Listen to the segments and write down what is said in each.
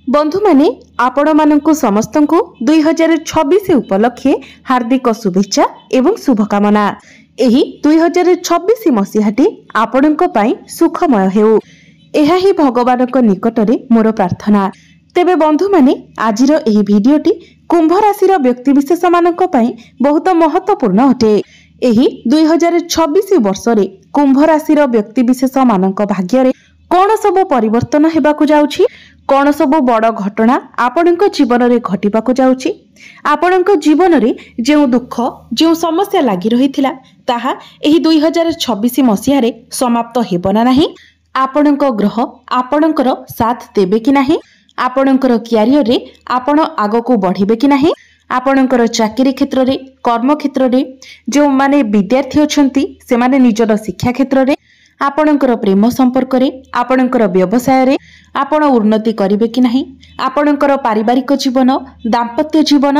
बंधु माने आपण मानकु समस्तंकु 2026 उपलक्षे हार्दिक शुभेच्छा एवं शुभकामना। एही 2026 मसीहाटी आपणक पई सुखमय हेउ एहा ही भगवानक निकटरे मोर प्रार्थना। तेबे बंधु माने आजिर एही भिडियोटी कुंभ राशिर व्यक्ति विशेष मानक पई बहुत महत्वपूर्ण अटे। एही 2026 वर्षरे कुंभ राशिर व्यक्ति विशेष मानक भाग्यरे कौन सब परिवर्तन हेबाकु जाउछि, कौन सब बड़ घटना आपणक जीवन में घटिबाकु जाउछि, आपणक जीवन में जो दुख जो समस्या लगी रही ताहा एही 2026 मसीह रे समाप्त हेबो ना नाही, आपणक ग्रह आपणकर साथ देबे कि नाही, आपणकर क्यारियर रे आपण आगको बढ़िबे कि नाही, आपणकर चाकरी क्षेत्र रे कर्म क्षेत्र रे जो माने विद्यार्थी अछंती से माने निजर शिक्षा क्षेत्र रे आपणकर प्रेम संपर्क रे आपणकर व्यवसाय रे आपण उन्नति करिवे कि नाही, आपणकर पारिवारिक जीवन दाम्पत्य जीवन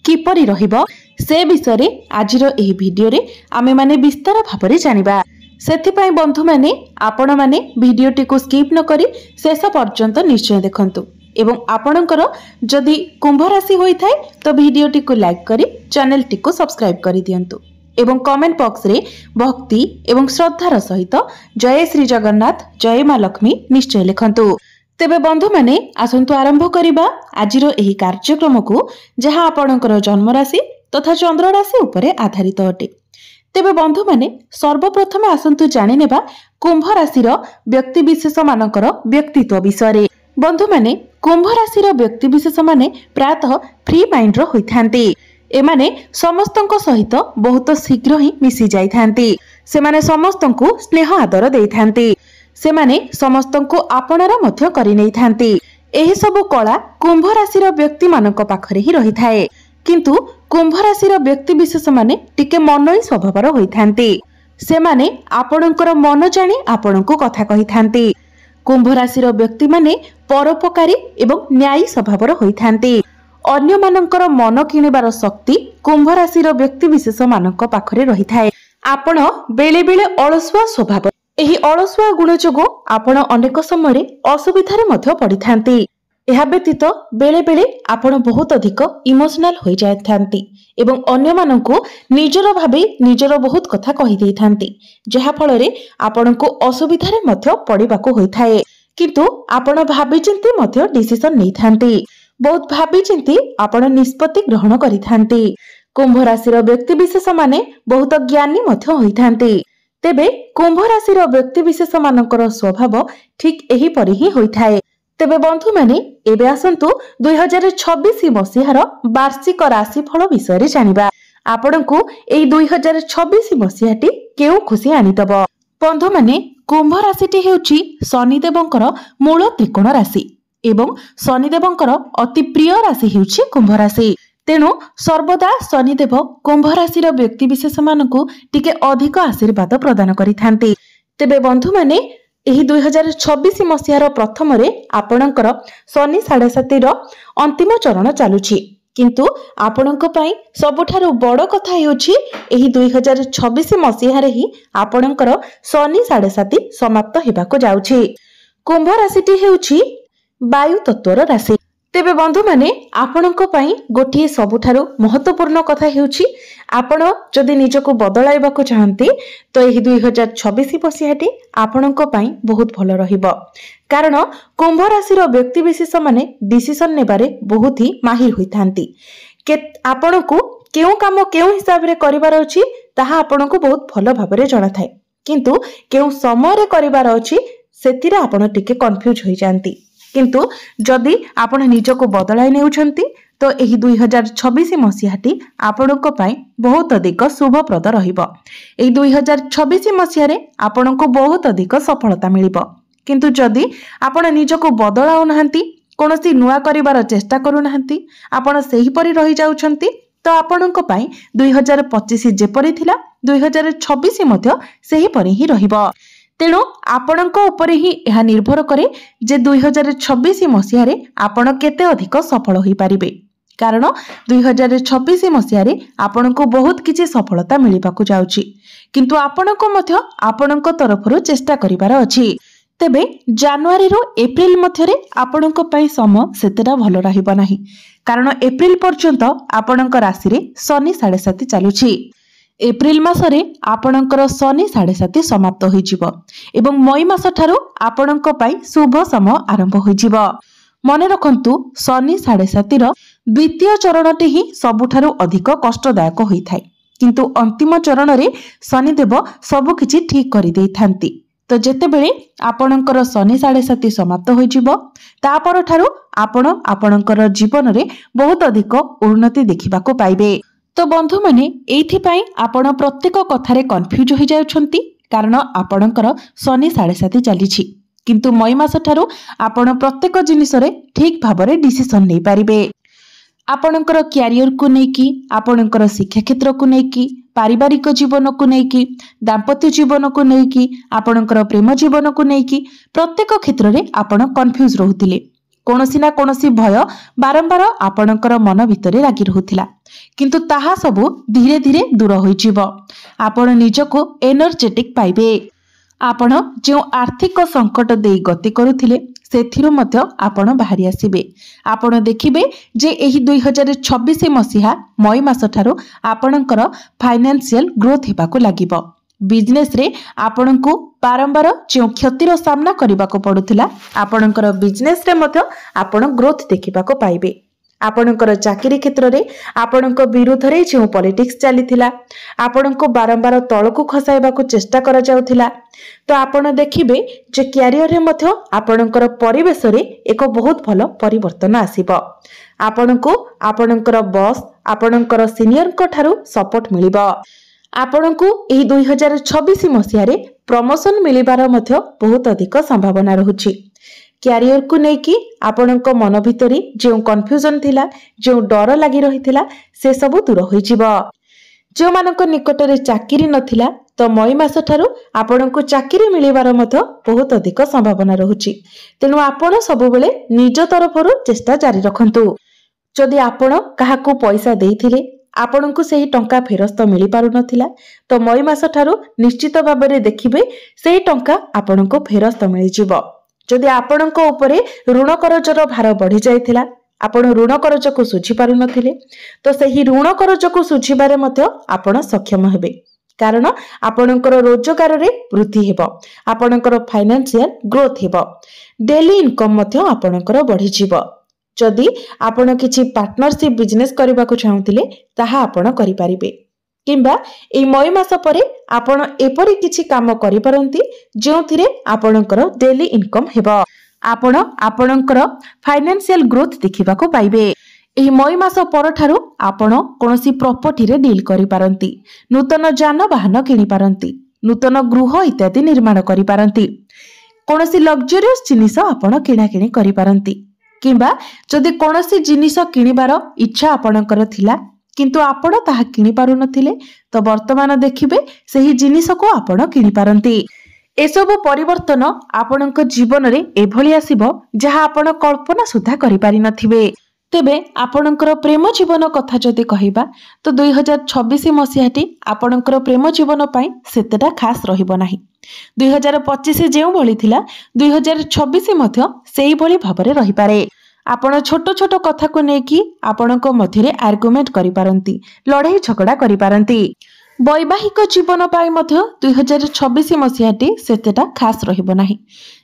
किपरि रहिबो से विषय रे आजिर एही भिडियो रे आमे माने विस्तार भाबरे जानिबा। सेथिपाई बंधु माने आपण माने भिडियोटी को स्किप न करी शेष पर्यंत निश्चय देखंतु एवं आपणकर जदि कुंभ राशि होई थाए तो भिडियोटी को लाइक करी चैनल टी को सब्सक्राइब करी दियंतु एवं कमेंट बॉक्स रे भक्ति एवं श्रद्धार सहित जय श्री जगन्नाथ जय मां लक्ष्मी निश्चय लिखंतु। तेबे बंधु माने आसंतु आरंभ करिबा आजिर एही कार्यक्रम को जहां आपणकर जन्म राशि तथा चंद्र राशि उपरे आधारित अटे। तेबे बंधु माने सर्वप्रथम आसंतु जानि नेबा कुंभ राशिर व्यक्ति विशेष मानकर व्यक्तित्व विषय रे। बंधु माने कुंभ राशिर व्यक्ति विशेष माने प्रायतः फ्री माइंड रो होइथांती। एमाने समस्तंको सहित बहुत शीघ्र ही मिसी जाई थांती। सेमाने समस्तंको स्नेह आदर देई थांती। सेमाने समस्तंको आपणर मध्य करि नै थांती। एही सब कला कुंभ राशिर व्यक्ति मानक पाखरे ही रही थाए, किंतु कुंभ राशिर व्यक्ति विशेष माने टिके मनई स्वभावर होई थांती। सेमाने आपणकर मन जानि आपणको कथा कहि थांती। कुंभ राशिर व्यक्ति माने परोपकारी एवं न्यायी स्वभावर होई थांती। अन्य मानकर मन किणिबार शक्ति कुंभ राशिर व्यक्ति विशेष मानक पाखरे रही थाए। आपण बेले बेले अलसुआ स्वभाव एही अलसुआ गुण जोगो आपण अनेक समय असुविधारे मध्य पड़ी थांती। एहा व्यतीत बेले बेले आपण बहुत अधिक इमोशनल होई जाय थांती एवं अन्य माननको निजर भाबे निजर बहुत कथा कहि देई थांती, जेहा फलरे आपणको असुविधारे मध्य पड़िबाको होई थाए। किंतु आपण भाबी चिंती मध्य डिसिजन नै थांती, बहुत भाबी चिंती आपण निष्पत्ति ग्रहण करि थांती। कुंभ राशिर व्यक्ति विशेष माने बहुत ज्ञानी मध्य होई थांती। तेबे कुंभ राशिर व्यक्ति विशेष मानकर स्वभाव ठीक एही परि ही होई थाए। तेबे बंधु माने एबे आसंतु 2026 मसीहार वार्षिक राशिफल विषय रे जानिबा। आपणको एई 2026 मसीहाटी केउ खुशी आनितब। बंधु माने कुंभ राशिटी हेउची शनिदेवंकर मूल त्रिकोण राशि एवं शनिदेवंकर अति प्रिय राशि हेउची कुंभ राशि। तेणु सर्वदा शनिदेव कुंभ राशिर व्यक्ति विशेष मानकु टिके अधिक आशीर्वाद प्रदान करिथांती। तेबे बंधु माने एही 2026 मसीहार प्रथम रे आपणकर शनि 7.5 रो अंतिम चरण चालुछि, किंतु आपणक पई सबठारु बड़ कथा हेउछि एही 2026 मसीहा रे ही आपणकर शनि 7.5 समाप्त हेबाको जाउछि। कुंभ राशिटी हेउछि वायु तत्वर राशि। तेबे बंधु माने आपणक पई गोटिए सबुठारु महत्वपूर्ण कथा हेउछि आपण जदि निजको बदलाइबाको चाहंती तो एही 2026 मसीहाटी आपणक पई बहुत भलो रहिबो, कारण कुंभ राशिर व्यक्ति विशेष माने डिसिजन नेबारे बहुत ही माहिर होइथांती। आपणको केउ काम केउ हिसाब रे करिवार अछि ताहा आपणको बहुत भलो भाबरे जणा थाए, किंतु केउ समय रे करिवार अछि सेतिरे आपण टिके कंफ्यूज होई जांती। किंतु जदि आपण निजको बदलाई नेउछंती तो एही 2026 मसीहाटी आपणको पई बहुत अधिक शुभप्रद रहिबो। एही 2026 मसीहा रे आपणको बहुत अधिक सफलता मिलिबो। किंतु जदि आपण निजको बदलाउ नहंती, कोनोसी नुआ करिवार चेष्टा करू नहंती, आपण सेही परि रहि जाउछंती तो आपणको पई 2025 जेपरि थिला 2026 मध्ये सेही परि ही रहिबो। तेणु आपणक उपरे ही यह निर्भर करे जे 2026 मसीह रे आपण केते अधिक सफल होई पारिबे, कारण 2026 मसीह रे आपणको बहुत किछि सफलता मिलिबाकु जाउछि, किंतु आपणको मध्य आपणको तरफरु चेष्टा करिवार अछि। तेबे जानुआरी रो एप्रिल मध्यरे आपणक पई समय सेतेटा भलो रहिबो नाही, कारण एप्रिल पर्यंत आपणक राशि रे शनि 7.5 चालुछि। एप्रिल मासरे आपणकर शनि 7.5 समाप्त होइजिबो एवं मई मास ठारू आपणक पई शुभ समय आरंभ होइजिबो। मने रखंतु शनि 7.5 रो द्वितीय चरणटी ही सबुठारू अधिक कष्टदायक होइथाय, किंतु अंतिम चरण रे शनिदेव सबु किछि ठीक करि देइथांती। तो जेतेबेले आपणकर शनि 7.5 समाप्त होइजिबो तापर ठारू आपण आपणकर जीवन रे बहुत अधिक उन्नति देखिबाको पाइबे। तो बंधु माने एथि पई आपण प्रत्येक कथारे कन्फ्यूज हो जाउछंती, कारण आपणकर शनि 7.5 चलीछि, किंतु मई मास ठारू आपण प्रत्येक जिनिस रे ठीक भाबरे डिसिजन नै पारिबे। आपणकर क्यारियर को नेकी, आपणकर शिक्षा क्षेत्र को नेकी, पारिवारिक जीवन को नेकी, दाम्पत्य जीवन को नेकी, आपणकर प्रेम जीवन को नेकी प्रत्येक क्षेत्र रे आपण कन्फ्यूज रहउतिले। कोनोसी ना कोनोसी भय बारंबार आपणकर मन भितरे लागि रहउतिला, किंतु ताहा सबु धीरे धीरे दूर होइजिबो। आपण निजको एनर्जेटिक पाइबे। आपण जो आर्थिक संकट देई गति करुथिले सेथिरु मध्य आपण बाहरी आसीबे। आपण देखिबे जे एही 2026 मसीहा मई मास ठारू आपणकर फाइनेंशियल ग्रोथ हेबाको लागिबो। बिजनेस रे आपणको बारंबार जो क्षतिर सामना करबाको पडुथिला, आपणकर बिजनेस रे मध्य आपण ग्रोथ देखिबाको पाइबे। आपणकर चाकरी क्षेत्र रे आपणको विरुद्ध रे जो पॉलिटिक्स चलीथिला, आपणको बारंबार तळको खसाइबाको चेष्टा करा जाउथिला, तो आपण देखिबे जे क्यारियर रे मध्य आपणकर परिवेश रे एक बहुत भलो परिवर्तन आसीबो। आपणको आपणकर बॉस, आपणकर सीनियर को ठारू सपोर्ट मिलिबो। आपणको एही 2026 मसीहा रे प्रमोशन मिलिबार मध्य बहुत अधिक संभावना रहुछि। क्यारियर को नेकी आपणको मन भितरी जो कन्फ्यूजन थिला, जो डर लागि रहिथिला से सब दूर होइजिबो। जो मानक निकट रे चाकरी नथिला, तो मई मास ठारू आपणको चाकरी मिलिबार मध्य बहुत अधिक संभावना रहुछि। तेनु आपण सब बेले निज तरफरु चेष्टा जारी रखंतु। जदि आपण काहाकू पैसा देइथिले आपणको सेही टंका फेरस्त मिली पारु नथिला, तो मई मास ठारू निश्चित भाबरे देखिबे सेही टंका आपणको फेरस्त मिलि जिवो। जदि आपणको उपरे ऋण करजर भार बढ़ी जाइथिला, आपण ऋण करज को सुझी पारु नथिले, तो सेही ऋण करज को सुझिबारे मध्य आपण सक्षम हेबे, कारण आपणकर रोजगार रे वृद्धि हेबो, आपणकर फाइनेंशियल ग्रोथ हेबो, डेली इनकम मध्य आपणकर बढ़ी जिवो। जदि आपण किछि पार्टनरशिप बिजनेस करबा को चाहुथिले ताहा आपण करि पारिबे, किंबा ए मई मास परे आपण एपरि किछि काम करि परंती जेउथिरे आपणकर डेली इनकम हेबो। आपण आपणकर फाइनेंशियल ग्रोथ देखिबा को पाइबे। एही मई मास पर ठारू आपण कोनोसी प्रॉपर्टी रे डील करि पारंती, नूतन जानवाहन किनि पारंती, नूतन गृह इत्यादि निर्माण करि पारंती, कोनोसी लग्जरियस जिनिस आपण किणा किणी करि पारंती, किंबा जदि कोनोसी जिनिस किनिबार इच्छा आपणकर थिला किंतु आपण ताहा किनि पारु नथिले, तो वर्तमान देखिबे सेही जिनिस को आपण किनि पारंती। एसबु परिवर्तन आपणक जीवन रे एभली आसीबो जहा आपण कल्पना सुधा करि पारि नथिबे। तेबे आपणकर प्रेम जीवन कथा जदि कहिबा, तो 2026 मसीहाटी आपणकर प्रेम जीवन पई सेतेटा खास रहिबो नाही। 2025 जेउ भली थिला 2026 मध्य सेही भली भाबरे रहि पारे। आपण छोट छोट कथा को नेकी आपणको मध्यरे आर्गुमेंट करि पारंती, लड़ाई झगड़ा करि पारंती। वैवाहिक जीवन पाई मध्य 2026 मसीहाटी सेतेटा खास रहिबो नाही।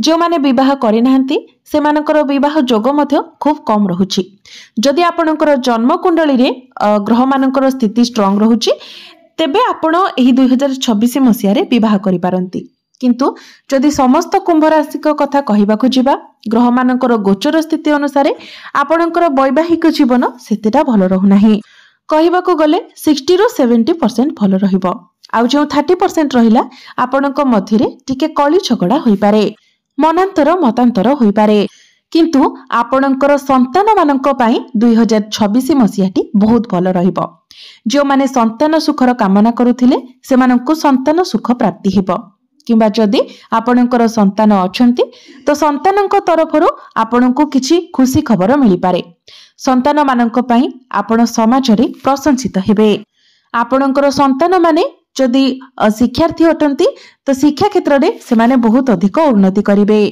जो माने विवाह करि नाहंती सेमानकर विवाह जोग मध्य खूब कम रहुछि। जदि आपणकर जन्म कुंडली रे ग्रह मानकर स्थिति स्ट्रांग रहुछि, तेबे आपण एही 2026 मसीहा रे विवाह करि पारंती। किंतु जदि समस्त कुंभ राशि कथा कहिबाकू जिबा, ग्रह मानकर गोचर स्थिति अनुसार आपणकर वैवाहिक जीवन सेतेटा भलो रहु नाही। कहिबाकू गले 60 ରୁ 70% भलो रहिबो, आउ जो 30% रहिला आपणक मध्यरे टिके कली झगड़ा होई पारे, मनांतर मतांतर होई पारे। किंतु आपणकर संतान मानक पई 2026 मसीहाटी बहुत भलो रहिबो। जो माने संतान सुखर कामना करुथिले सेमानंकु संतान सुख प्राप्ति हेबो, किंबा जदि आपणकर संतान अछंती तो संतानक तरफरु आपणको किछि खुशी खबर मिली पारे। संतान मानक पई आपण समाज रे प्रशंसित हेबे। आपणकर संतान माने जदि शिक्षार्थी अटंती तो शिक्षा क्षेत्र में से बहुत अधिक उन्नति करेंगे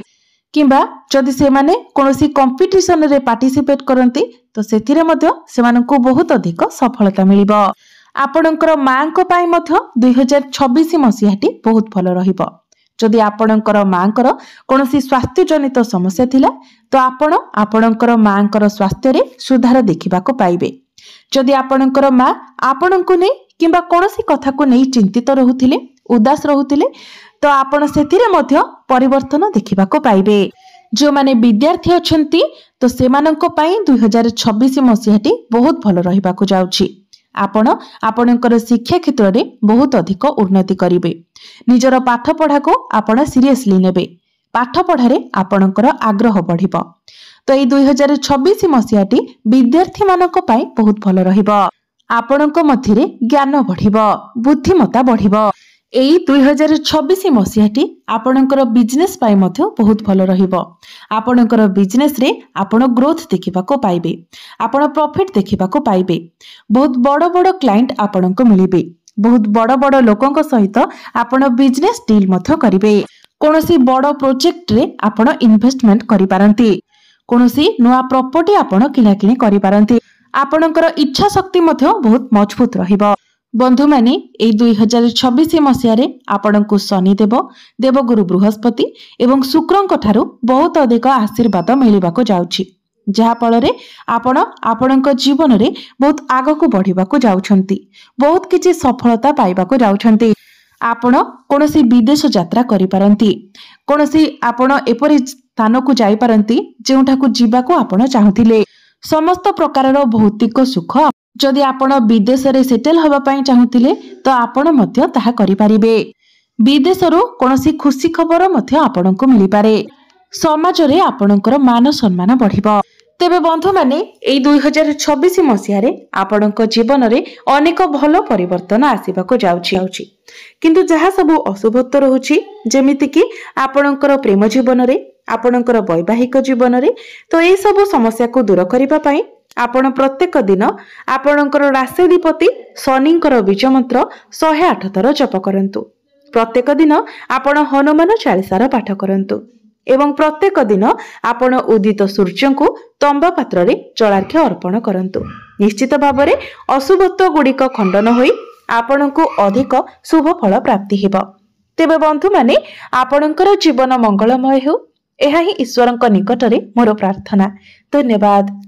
किंबा जदि से माने कोनोसी कंपटीशन रे पार्टिसिपेट करंती तो सेथिरे मध्य सेमानंकु बहुत अधिक सफलता मिलिबो। आपणकर मांको पाई मध्य 2026 मसीहाटी बहुत भल रहिबो। जदि आपणकर मांकर कोनोसी स्वास्थ्य जनित समस्या थिला तो आपणकर मांकर स्वास्थ्य रे सुधार देखिबा को पाइबे। जदि आपणकर मां आपणको नै किंबा कोनोसी कथा को नै चिंतित रहुथिले उदास रहुथिले तो आपण सेथिरे मध्य परिवर्तन देखिबा को पाइबे। जो माने विद्यार्थी अछंती तो सेमानंको पाई 2026 मसीहाटी बहुत भल रहिबा को जाउछि। आपणकर शिक्षा क्षेत्र में बहुत अधिक उन्नति करिवे। निजर पाठ पढ़ा को आपण सीरियसली नेबे। पाठ पढ़ारे आपणकर आग्रह बढ़िबो। तो এই 2026 मसीहाटी विद्यार्थी मानक पाई बहुत भल रहिबो। आपणको मथिरे ज्ञान बढ़िबो, बुद्धिमत्ता बढ़िबो। एई 2026 मसीहाटी आपणकर बिजनेस पाई मध्य बहुत भल रहिबो। आपणकर बिजनेस रे आपण ग्रोथ देखिबा को पाइबे, आपण प्रॉफिट देखिबा को पाइबे। बहुत बड़ बड़ क्लाइंट आपणको मिलिबे। बहुत बड़ बड़ लोकंक सहित आपण बिजनेस डील मध्य करिवे। कोनोसी बड़ प्रोजेक्ट रे आपण इन्वेस्टमेंट करि पारंती। कोनोसी नुआ प्रॉपर्टी आपण किना किनी करि पारंती। आपणकर इच्छा शक्ति मध्य बहुत मजबूत रहिबो। बंधु माने ए 2026 मसीह रे आपणको शनिदेव, देवगुरु बृहस्पति एवं शुक्रंक ठारू बहुत अधिक आशीर्वाद मिलिबा को जाउछि। जहा फल रे आपणक जीवन रे बहुत आगको बढ़िबा को जाउछंती, बहुत किछि सफलता पाइबा को जाउछंती। आपण कोनोसी विदेश यात्रा करि पारंती। कोनोसी आपण एपरि स्थान को जाई पारंती जेउठा को जीवा को आपण चाहुथिले। समस्त प्रकारर भौतिक सुख जदि आपण विदेश रे सेटल होबा पई चाहुथिले तो आपण मध्य ताहा करि पारिबे। विदेशरो कोनोसी खुशी खबर मध्य आपणको मिलि पारे। समाज रे आपणकर मान सम्मान बढ़िबो। तेबे बंधु माने एई 2026 मसीह रे आपणको जीवन रे अनेक भलो परिवर्तन आसीबा को जाउछि। किंतु जहा सब अशुभत्व रहुछि जेमिति कि आपणकर प्रेम जीवन रे, आपणकर वैवाहिक जीवन रे, तो ए सब समस्या को दूर करिबा पई आपण प्रत्येक दिन आपणकर राशिधिपति शनिंकर बीज मंत्र 108 थर जप करंतु। प्रत्येक दिन आपण हनुमान चालीसार पाठ करंतु एवं प्रत्येक दिन आपण उदित सूर्य को तंबा पात्र रे जलार्घ्य अर्पण करंतु। निश्चित भाव में अशुभत्व गुड़िक खंडन होई आपणको अधिक शुभ फल प्राप्ति हेबो। तेबे बंधु माने आपणकर जीवन मंगलमय हो, एहा ही ईश्वरंक निकटरे मोर प्रार्थना। धन्यवाद।